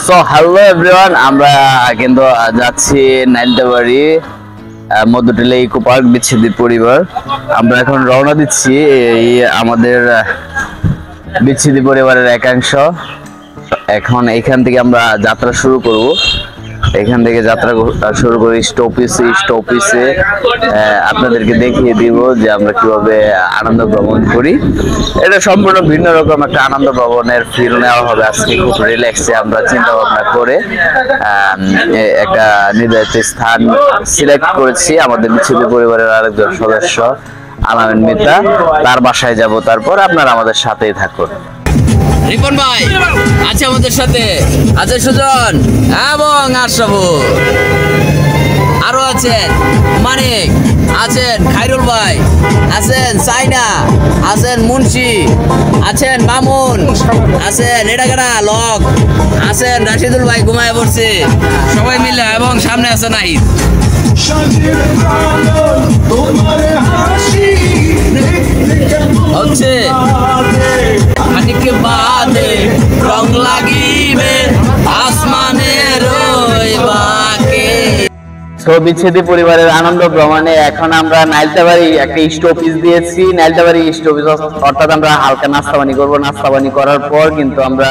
So hello everyone, আমরা কিন্তু যাচ্ছি নাইলতাবাড়ি মধ্যটিলা ইকো পার্ক বিচ্ছেদি পরিবার। আমরা এখন রওনা দিচ্ছি এই আমাদের বিচ্ছেদি পরিবারের একাংশ। এখন এখান থেকে আমরা যাত্রা শুরু করব। এখান থেকে যাত্রা শুরু করি স্টপিসে আপনাদেরকে দেখিয়ে দিব যে আমরা কিভাবে আনন্দ ভ্রমণ করি। এটা সম্পূর্ণ ভিন্ন রকম একটা আনন্দ ভ্রমণের ফিল নেওয়া হবে আজকে। খুব রিল্যাক্সে আমরা চিন্তা ভাবনা করে একটা নির্ধারিত স্থান সিলেক্ট করেছি। আমাদের বিচ্ছেদ পরিবারের আরেকজন সদস্য আলামিন মিতা, তার বাসায় যাব। তারপর আপনারা আমাদের সাথেই থাকুন। রিপন ভাই আছে আমাদের সাথে, আছে সুজন এবং আশরাফুল, আরো আছেন মানিক, আছেন খাইরুল ভাই, আছেন সাইনা, আছেন মুন্সি, আছেন মামুন, আছেন এটাকাটা লক, আছেন রাশিদুল ভাই ঘুমায় পড়ছে, সবাই মিলে, এবং সামনে আছে নাহিদ। হচ্ছে রং লাগিবে আসমানের বিচ্ছেদি পরিবারের আনন্দ ভ্রমণে এখন আমরা নাইলতাবাড়ি একটা স্টপিস দিয়েছি। নাইলতাবাড়ি স্টপিস অর্থাৎ আমরা হালকা নাস্তা পানি করবো। নাস্তা পানি করার পর কিন্তু আমরা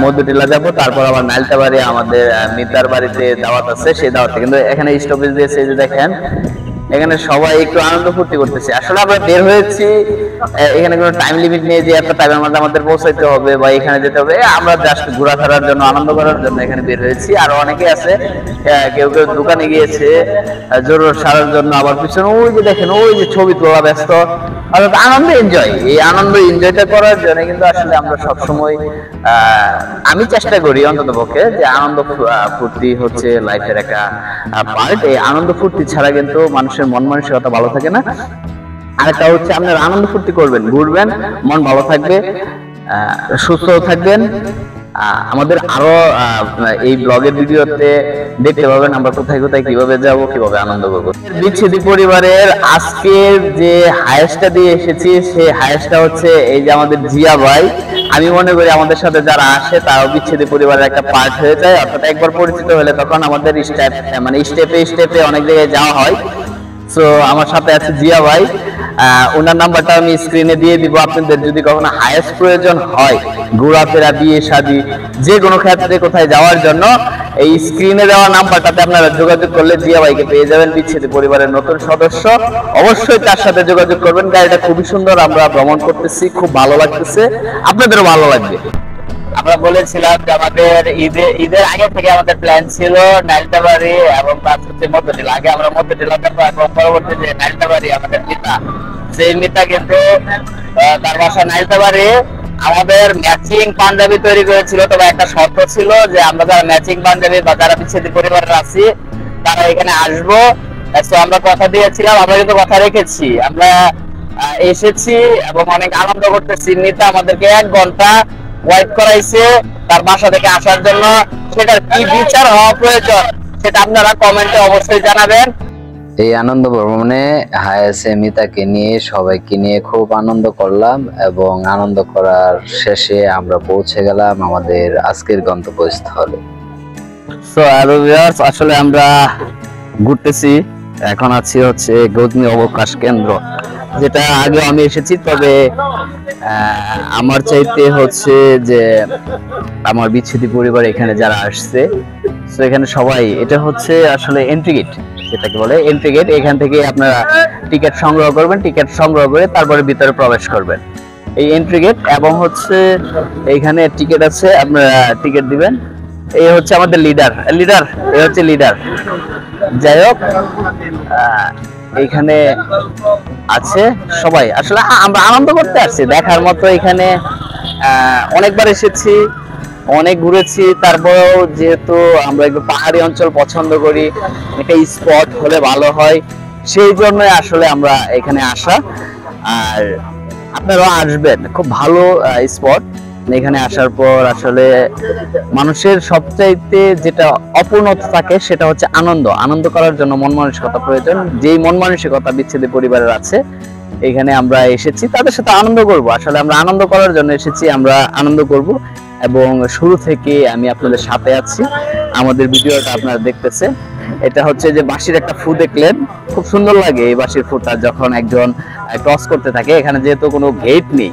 মধ্যটিলা যাবো। তারপর আবার নাইলতাবাড়ি আমাদের মিতার বাড়িতে দাওয়াত আছে, সেই দাওয়াতে কিন্তু এখানে স্টপিস দিয়েছে। এই যে দেখেন, এখানে সবাই একটু আনন্দ ফুর্তি করতেছে। আসলে আমরা বের হয়েছি, এখানে কোনো টাইম লিমিট নেই যে একটা টাইমের মধ্যে আমাদের পৌঁছাইতে হবে বা এখানে যেতে হবে। আমরা জাস্ট ঘোরাফেরার জন্য, আনন্দ করার জন্য এখানে বের হয়েছি। আর অনেকে আছে, কেউ কেউ দোকানে গিয়েছে জরুর সারার জন্য, আবার পিছনে ওই যে দেখেন ওই যে ছবি তোলা ব্যস্ত। অর্থাৎ আনন্দ এনজয়, এই আনন্দ এনজয়টা করার জন্য কিন্তু আসলে আমরা সবসময় আমি চেষ্টা করি অন্তত পক্ষে যে আনন্দ ফুর্তি হচ্ছে লাইফের একটা পার্ট। এই আনন্দ ফুর্তি ছাড়া কিন্তু মানুষের মন মানসিকতা ভালো থাকে না। আরেকটা হচ্ছে আপনারা আনন্দ ফুর্তি করবেন, ঘুরবেন, মন ভালো থাকবে, সুস্থ থাকবেন। আমাদের আরো এই ব্লগের ভিডিওতে দেখতে পাবেন আমরা কোথায় কোথায় কিভাবে যাব, কিভাবে আনন্দ করবো। বিচ্ছেদি পরিবারের আজকের যে হায়েস্টটা দিয়ে এসেছি, সেই হায়েস্টটা হচ্ছে এই যে আমাদের জিয়া ভাই। আমি মনে করি আমাদের সাথে যারা আসে তারাও বিচ্ছেদি পরিবারের একটা পার্ট হয়ে যায়। অর্থাৎ একবার পরিচিত হলে তখন আমাদের স্টেপে অনেক জায়গায় যাওয়া হয়। সো আমার সাথে আছে জিয়া ভাই, ওনার নাম্বারটা আমি স্ক্রিনে দিয়ে দিব। আপনাদের যদি কখনো হায়েস্ট প্রয়োজন হয়, ঘোরাফেরা, বিয়ে শাদী, যে কোনো ক্ষেত্রে কোথায় যাওয়ার জন্য, এই স্ক্রিনে দেওয়া নাম্বারটাতে আপনারা যোগাযোগ করলে জিয়া ভাইকে পেয়ে যাবেন। বিচ্ছেদি পরিবারের নতুন সদস্য, অবশ্যই তার সাথে যোগাযোগ করবেন। গাড়িটা খুবই সুন্দর, আমরা ভ্রমণ করতেছি, খুব ভালো লাগতেছে, আপনাদেরও ভালো লাগবে। আমরা বলেছিলাম যে আমাদের ঈদের আগে থেকে আমাদের প্ল্যান ছিল নাইলতাবাড়ি এবং মধ্যটিলা। আগে আমরা মধ্যটিলা যাবো, এবং পরবর্তী যে নাইলতাবাড়ি আমাদের মিতা, সেই মিতা কিন্তু তার বাসা নাইলতাবাড়ি। আমাদের ম্যাচিং পাঞ্জাবি তৈরি করেছিল, তবে একটা শর্ত ছিল যে আমরা যারা ম্যাচিং পাঞ্জাবি বা যারা বিচ্ছেদি পরিবারের আছি তারা এখানে আসবো। আমরা কথা দিয়েছিলাম, আমরা কিন্তু কথা রেখেছি। আমরা এসেছি এবং অনেক আনন্দ করতেছি। মিতা আমাদেরকে 1 ঘন্টা ওয়েট করাইছে তার বাসা থেকে আসার জন্য। সেটার কি বিচার হওয়া প্রয়োজন সেটা আপনারা কমেন্টে অবশ্যই জানাবেন। এই আনন্দ ভ্রমণে হায়েসে মিতাকে নিয়ে, সবাইকে নিয়ে খুব আনন্দ করলাম, এবং আনন্দ করার শেষে আমরা পৌঁছে গেলাম আমাদের আজকের গন্তব্যস্থলে। সো হ্যালো ভিউয়ার্স, আসলে আমরা ঘুরতেছি। এখন আছি হচ্ছে গৌতমী অবকাশ কেন্দ্র, যেটা আগে আমি এসেছি। তবে আমার চাইতে হচ্ছে যে আমার বিচ্ছেদি পরিবার এখানে যারা আসছে, তো এখানে সবাই, এটা হচ্ছে আসলে এন্ট্রি গেট, যেটাকে বলে এন্ট্রি গেট। এখান থেকে আপনারা টিকিট সংগ্রহ করবেন, টিকিট সংগ্রহ করে তারপরে ভিতরে প্রবেশ করবেন। এই এন্ট্রি গেট, এবং হচ্ছে এইখানে টিকিট আছে, আপনারা টিকিট দিবেন। এই হচ্ছে আমাদের লিডার, এই হচ্ছে লিডার। যাই হোক, এইখানে আছে সবাই। আসলে আমরা আনন্দ করতে আসছি, দেখার মতো। এখানে অনেকবার এসেছি, অনেক ঘুরেছি। তারপরেও যেহেতু আমরা একটু পাহাড়ি অঞ্চল পছন্দ করি, একটা স্পট হলে ভালো হয়, সেই জন্য আসলে আমরা এখানে আসা। আর আপনারাও আসবেন, খুব ভালো স্পট। এখানে আসার পর আসলে মানুষের সবচাইতে যেটা অপূর্ণতা থাকে সেটা হচ্ছে আনন্দ করার জন্য মন মানসিকতা প্রয়োজন। যেই মন মানসিকতা বিচ্ছেদি পরিবারের আছে, এখানে আমরা এসেছি তাদের সাথে আনন্দ করব। আসলে আমরা আনন্দ করার জন্য এসেছি, আমরা আনন্দ করব। এবং শুরু থেকে আমি আপনাদের সাথে আছি। আমাদের ভিডিওটা আপনারা দেখতেছে, এটা হচ্ছে যে বাঁশির একটা ফু দেখলেন, খুব সুন্দর লাগে এই বাঁশির ফুটা যখন একজন ক্রস করতে থাকে। এখানে যেহেতু কোনো গেট নেই,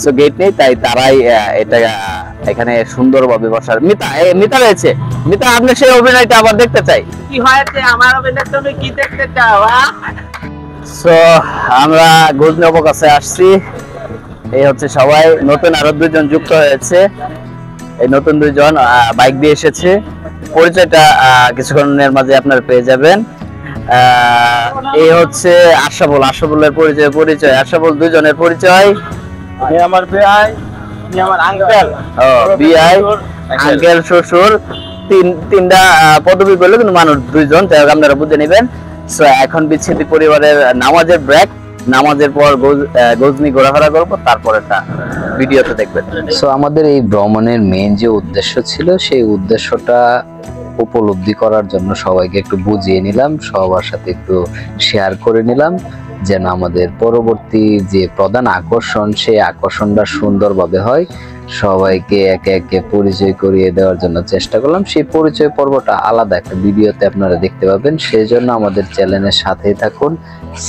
সো গেট নেই, তাই তারাই এটা এখানে সুন্দরভাবে বসার। মিতা রয়েছে, মিতা আপনি সেই অভিনয়টা আবার দেখতে চাই। কি হয়েছে আমার অভিনয়, তুমি কি দেখতে চাও? সো আমরা গজনব কাছে আসছি, এই হচ্ছে সবাই। নতুন আরো দুইজন যুক্ত হয়েছে, এই নতুন দুইজন বাইক দিয়ে এসেছে। পরিচয়টা কিছুক্ষণের মাঝে আপনারা পেয়ে যাবেন। এই হচ্ছে আশরাফুলের পরিচয় আশরাফুল দুইজনের পরিচয়। আমি আমার ভাই, আমি আমার আঙ্কেল। ও বিআই, আঙ্কেল, শ্বশুর, তিনটা পদবি বললো, কিন্তু মানুষ দুইজন, যাই হোক আপনারা বুঝে নেবেন। সো এখন বিচ্ছেদী পরিবারের নামাজের ব্রেক, নামাজের পর গজনি ঘোরাফেরা করবো, তারপর একটা ভিডিওতে দেখবেন। সো আমাদের এই ভ্রমণের মেইন যে উদ্দেশ্য ছিল, সেই উদ্দেশ্যটা উপলব্ধি করার জন্য সবাইকে একটু বুঝিয়ে নিলাম, সবার সাথে একটু শেয়ার করে নিলাম, যেন আমাদের পরবর্তী যে প্রধান আকর্ষণ, সেই আকর্ষণটা সুন্দরভাবে হয়। সবাইকে একে একে পরিচয় করিয়ে দেওয়ার জন্য চেষ্টা করলাম। সেই পরিচয় পর্বটা আলাদা একটা ভিডিওতে আপনারা দেখতে পাবেন। সেই জন্য আমাদের চ্যানেলের সাথেই থাকুন,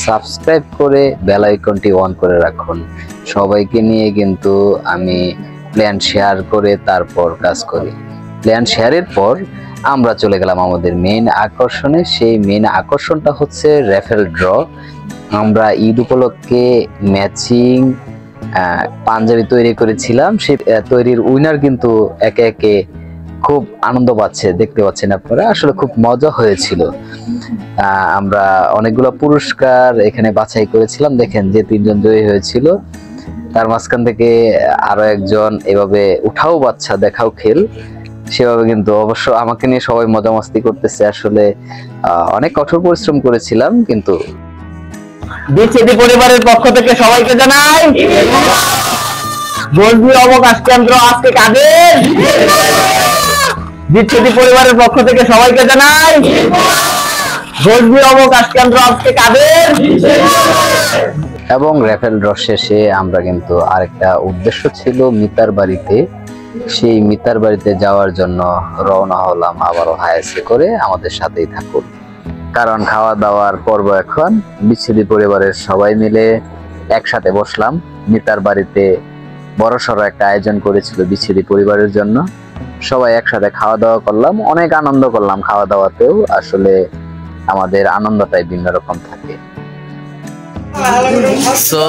সাবস্ক্রাইব করে বেল আইকনটি অন করে রাখুন। সবাইকে নিয়ে কিন্তু আমি প্ল্যান শেয়ার করে তারপর কাজ করি। প্ল্যান শেয়ারের পর আমরা চলে গেলাম আমাদের মেইন আকর্ষণে। সেই মেইন আকর্ষণটা হচ্ছে র্যাফেল ড্র। আমরা ঈদ উপলক্ষে ম্যাচিং পাঞ্জাবি তৈরি করেছিলাম। সেই তৈরির উইনার কিন্তু একে একে খুব আনন্দ পাচ্ছে, দেখতে পাচ্ছেন আপনারা। আসলে খুব মজা হয়েছিল। আমরা অনেকগুলো পুরস্কার এখানে বাছাই করেছিলাম। দেখেন যে তিনজন জয়ী হয়েছিল, তার মাঝখান থেকে আরো একজন এভাবে উঠাও বাচ্চা দেখাও খেল, সেভাবে কিন্তু অবশ্য আমাকে নিয়ে সবাই মজা মাস্তি করতেছে। আসলে অনেক কঠোর পরিশ্রম করেছিলাম, কিন্তু বিচ্ছেদী পরিবারের পক্ষ থেকে সবাইকে জানাই গজনি অবকাশ কেন্দ্র আজকে কাদের। বিচ্ছেদী পরিবারের পক্ষ থেকে সবাইকে জানাই গজনি অবকাশ কেন্দ্র আজকে কাদের। এবং র্যাফেল ড্র শেষে আমরা কিন্তু আরেকটা উদ্দেশ্য ছিল মিতার বাড়িতে। সেই মিতার বাড়িতে যাওয়ার জন্য রওনা হলাম আবারও হায়াসে করে। আমাদের সাথেই থাকুন, কারণ খাওয়া দাওয়ার পর্ব এখন। বিচ্ছেদী পরিবারের সবাই মিলে একসাথে বসলাম। মিতার বাড়িতে বড়সড় একটা আয়োজন করেছিল বিচ্ছেদী পরিবারের জন্য। সবাই একসাথে খাওয়া দাওয়া করলাম, অনেক আনন্দ করলাম খাওয়া দাওয়াতেও। আসলে আমাদের আনন্দটাই ভিন্ন রকম থাকে। সো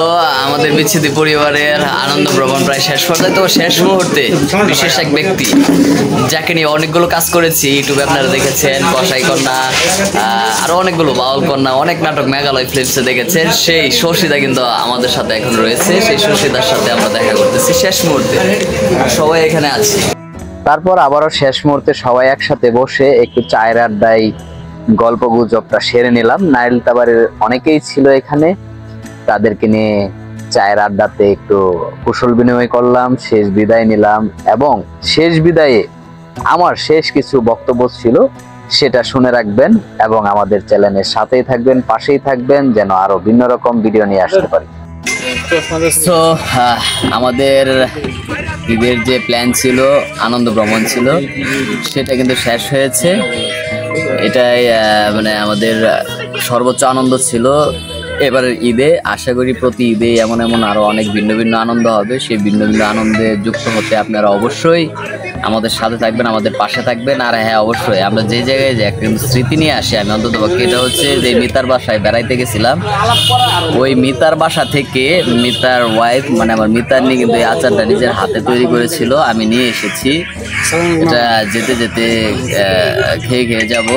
আমাদের বিচ্ছেদী পরিবারের আনন্দ ভ্রমণ প্রায় শেষ পর্যায়ে। তো শেষ মুহূর্তে বিশেষ এক ব্যক্তি, যাকে নিয়ে অনেকগুলো কাজ করেছি, ইউটিউবে আপনারা দেখেছেন, কসাই কন্যা, আরো অনেকগুলো বাউল কন্যা, অনেক নাটক মেঘালয় ফিল্মসে দেখেছেন। সেই শশীদা কিন্তু আমাদের সাথে এখন রয়েছে। সেই শশীদার সাথে আমরা দেখা করতেছি শেষ মুহূর্তে, সবাই এখানে আছি। তারপর আবারও শেষ মুহূর্তে সবাই একসাথে বসে একটু চায়ের আড্ডায় গল্প গুজবটা সেরে নিলাম। নাইলতাবাড়ির অনেকেই ছিল এখানে, তাদেরকে নিয়ে চায়ের আড্ডাতে একটু কুশল বিনিময় করলাম, শেষ বিদায় নিলাম। এবং শেষ বিদায়ে আমার শেষ কিছু বক্তব্য ছিল, সেটা শুনে রাখবেন এবং আমাদের চ্যানেলের সাথেই থাকবেন, পাশেই থাকবেন, যেন আরো ভিন্ন রকম ভিডিও নিয়ে আসতে পারি। তো আমাদের ঈদের যে প্ল্যান ছিল, আনন্দ ভ্রমণ ছিল, সেটা কিন্তু শেষ হয়েছে। এটাই মানে আমাদের সর্বোচ্চ আনন্দ ছিল এবারের ঈদে। আশা করি প্রতি ঈদে এমন এমন আরো অনেক ভিন্ন ভিন্ন আনন্দ হবে। সেই ভিন্ন ভিন্ন আনন্দে যুক্ত হতে আপনারা অবশ্যই আমাদের সাথে থাকবেন, আমাদের পাশে থাকবেন। আর হ্যাঁ, অবশ্যই আমরা যে জায়গায় যে একটা কিন্তু স্মৃতি নিয়ে আসি, আমি অন্তত পক্ষে, এটা হচ্ছে যে মিতার বাসায় বেড়াইতে গেছিলাম। ওই মিতার বাসা থেকে মিতার ওয়াইফ, মানে আমার মিতার নিয়ে কিন্তু এই আচারটা নিজের হাতে তৈরি করেছিল, আমি নিয়ে এসেছি। এটা যেতে যেতে খেয়ে যাবো।